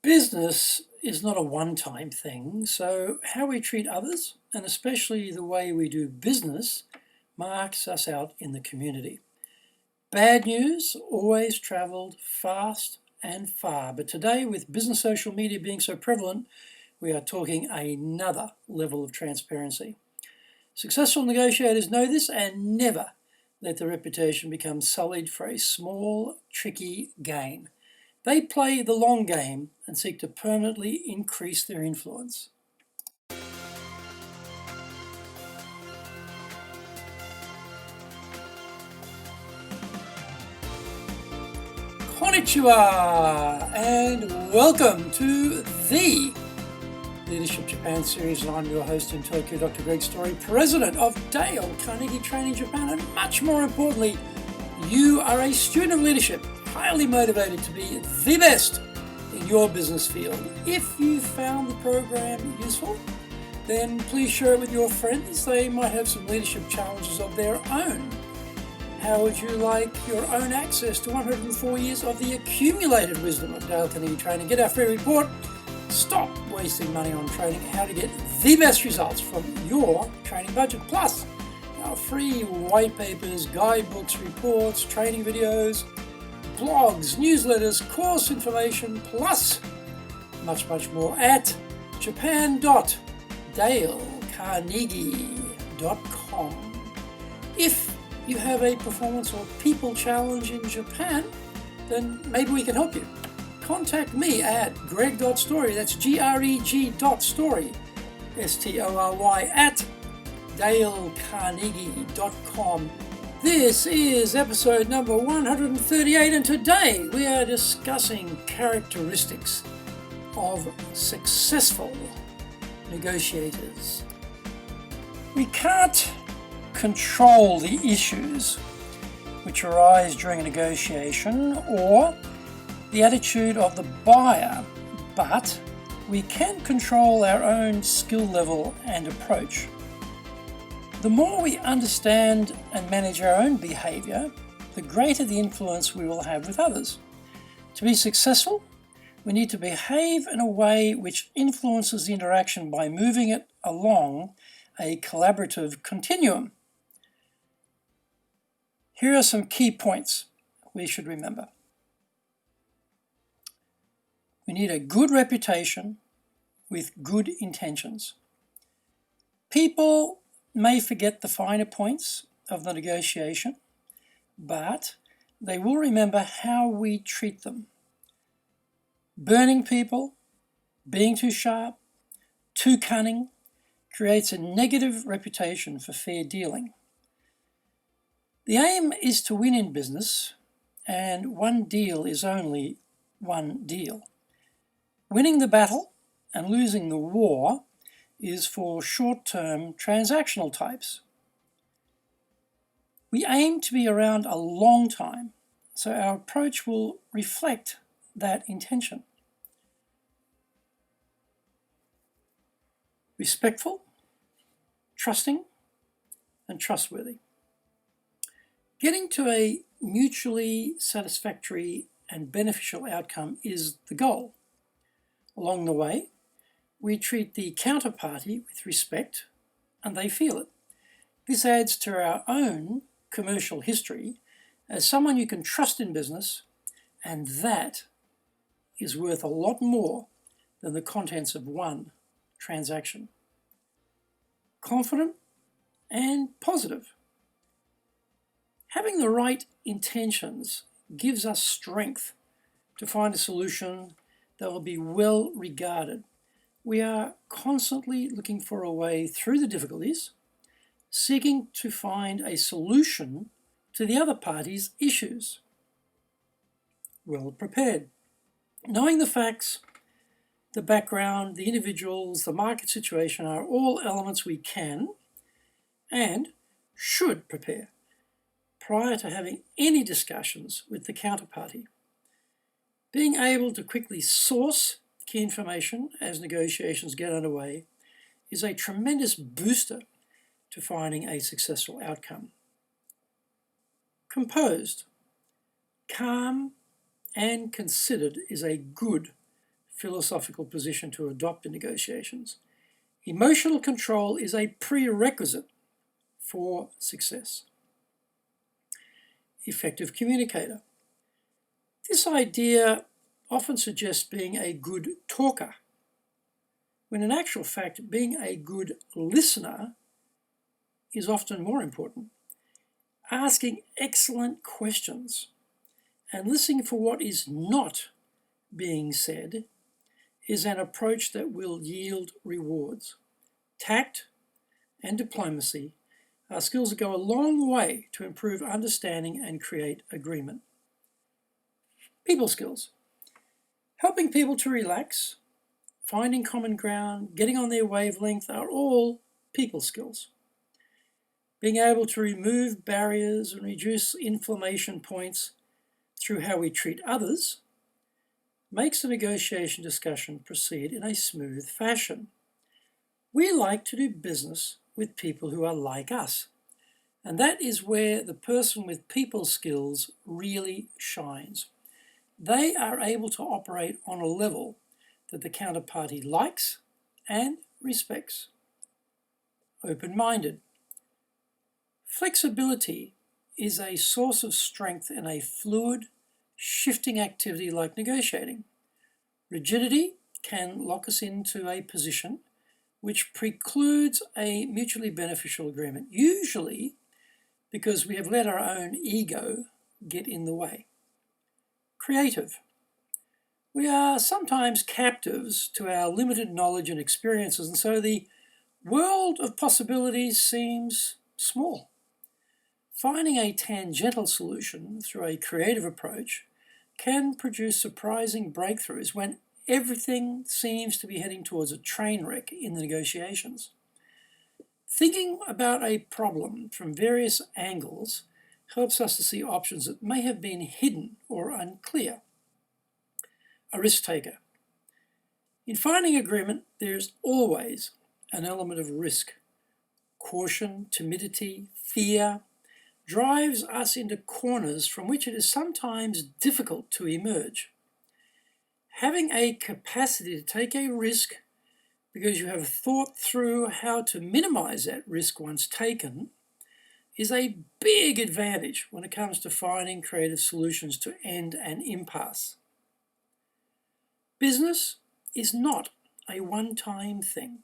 Business is not a one-time thing, so how we treat others, and especially the way we do business, marks us out in the community. Bad news always travelled fast and far, but today, with business social media being so prevalent, we are talking another level of transparency. Successful negotiators know this and never let their reputation become sullied for a small, tricky gain. They play the long game and seek to permanently increase their influence. Konnichiwa and welcome to the Leadership Japan series, and I'm your host in Tokyo, Dr. Greg Story, president of Dale Carnegie Training Japan, and much more importantly, you are a student of leadership, highly motivated to be the best in your business field. If you found the program useful, then please share it with your friends. They might have some leadership challenges of their own. How would you like your own access to 104 years of the accumulated wisdom of Dale Carnegie Training? Get our free report. Stop wasting money on training. How to get the best results from your training budget. Plus, our free white papers, guidebooks, reports, training videos, blogs, newsletters, course information, plus much more at japan.dalecarnegie.com. If you have a performance or people challenge in Japan, then maybe we can help you. Contact me at greg.story, that's greg.story, S-T-O-R-Y, at dalecarnegie.com. This is episode number 138, and today we are discussing characteristics of successful negotiators. We can't control the issues which arise during a negotiation or the attitude of the buyer, but we can control our own skill level and approach. The more we understand and manage our own behavior, the greater the influence we will have with others. To be successful, we need to behave in a way which influences the interaction by moving it along a collaborative continuum. Here are some key points we should remember. We need a good reputation with good intentions. People may forget the finer points of the negotiation, but they will remember how we treat them. Burning people, being too sharp, too cunning, creates a negative reputation for fair dealing. The aim is to win in business, and one deal is only one deal. Winning the battle and losing the war is for short-term transactional types. We aim to be around a long time, so our approach will reflect that intention. Respectful, trusting, and trustworthy. Getting to a mutually satisfactory and beneficial outcome is the goal. Along the way, we treat the counterparty with respect, and they feel it. This adds to our own commercial history as someone you can trust in business, and that is worth a lot more than the contents of one transaction. Confident and positive. Having the right intentions gives us strength to find a solution that will be well regarded. We are constantly looking for a way through the difficulties, seeking to find a solution to the other party's issues. Well prepared. Knowing the facts, the background, the individuals, the market situation are all elements we can and should prepare prior to having any discussions with the counterparty. Being able to quickly source key information as negotiations get underway is a tremendous booster to finding a successful outcome. Composed, calm, and considered is a good philosophical position to adopt in negotiations. Emotional control is a prerequisite for success. Effective communicator. This idea often suggests being a good talker, when in actual fact, being a good listener is often more important. Asking excellent questions and listening for what is not being said is an approach that will yield rewards. Tact and diplomacy are skills that go a long way to improve understanding and create agreement. People skills. Helping people to relax, finding common ground, getting on their wavelength are all people skills. Being able to remove barriers and reduce inflammation points through how we treat others makes the negotiation discussion proceed in a smooth fashion. We like to do business with people who are like us, and that is where the person with people skills really shines. They are able to operate on a level that the counterparty likes and respects. Open-minded. Flexibility is a source of strength in a fluid, shifting activity like negotiating. Rigidity can lock us into a position which precludes a mutually beneficial agreement, usually because we have let our own ego get in the way. Creative. We are sometimes captives to our limited knowledge and experiences, and so the world of possibilities seems small. Finding a tangential solution through a creative approach can produce surprising breakthroughs when everything seems to be heading towards a train wreck in the negotiations. Thinking about a problem from various angles helps us to see options that may have been hidden or unclear. A risk taker. In finding agreement, there is always an element of risk. Caution, timidity, fear drives us into corners from which it is sometimes difficult to emerge. Having a capacity to take a risk because you have thought through how to minimize that risk once taken is a big advantage when it comes to finding creative solutions to end an impasse. Business is not a one-time thing,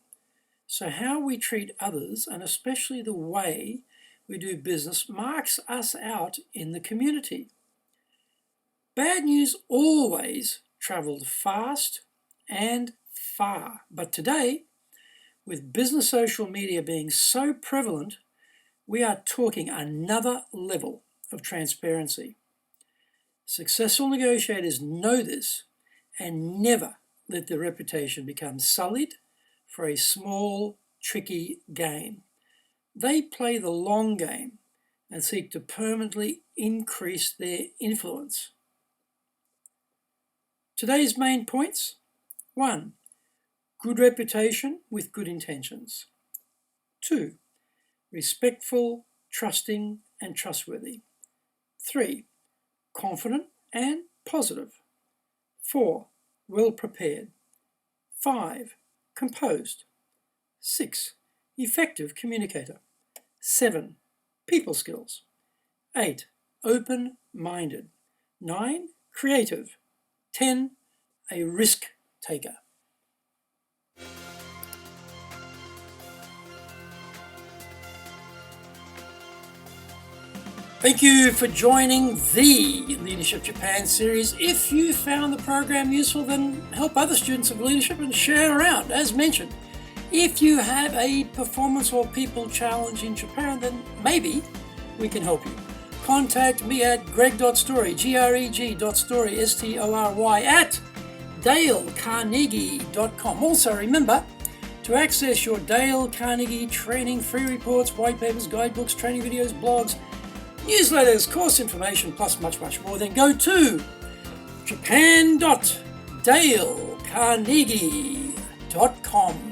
so how we treat others, and especially the way we do business, marks us out in the community. Bad news always traveled fast and far, but today, with business social media being so prevalent, we are talking another level of transparency. Successful negotiators know this and never let their reputation become sullied for a small, tricky game. They play the long game and seek to permanently increase their influence. Today's main points: 1. Good reputation with good intentions. 2. Respectful, trusting, and trustworthy. 3. Confident and positive. 4. Well prepared. 5. Composed. 6. Effective communicator. 7. People skills. 8. Open-minded. 9. Creative. 10. A risk taker. Thank you for joining the Leadership Japan series. If you found the program useful, then help other students of leadership and share around. As mentioned, if you have a performance or people challenge in Japan, then maybe we can help you. Contact me at greg.story, greg.story, S-T-O-R-Y, at dalecarnegie.com. Also remember, to access your Dale Carnegie training, free reports, white papers, guidebooks, training videos, blogs, newsletters, course information, plus much, much more, then go to japan.dalecarnegie.com.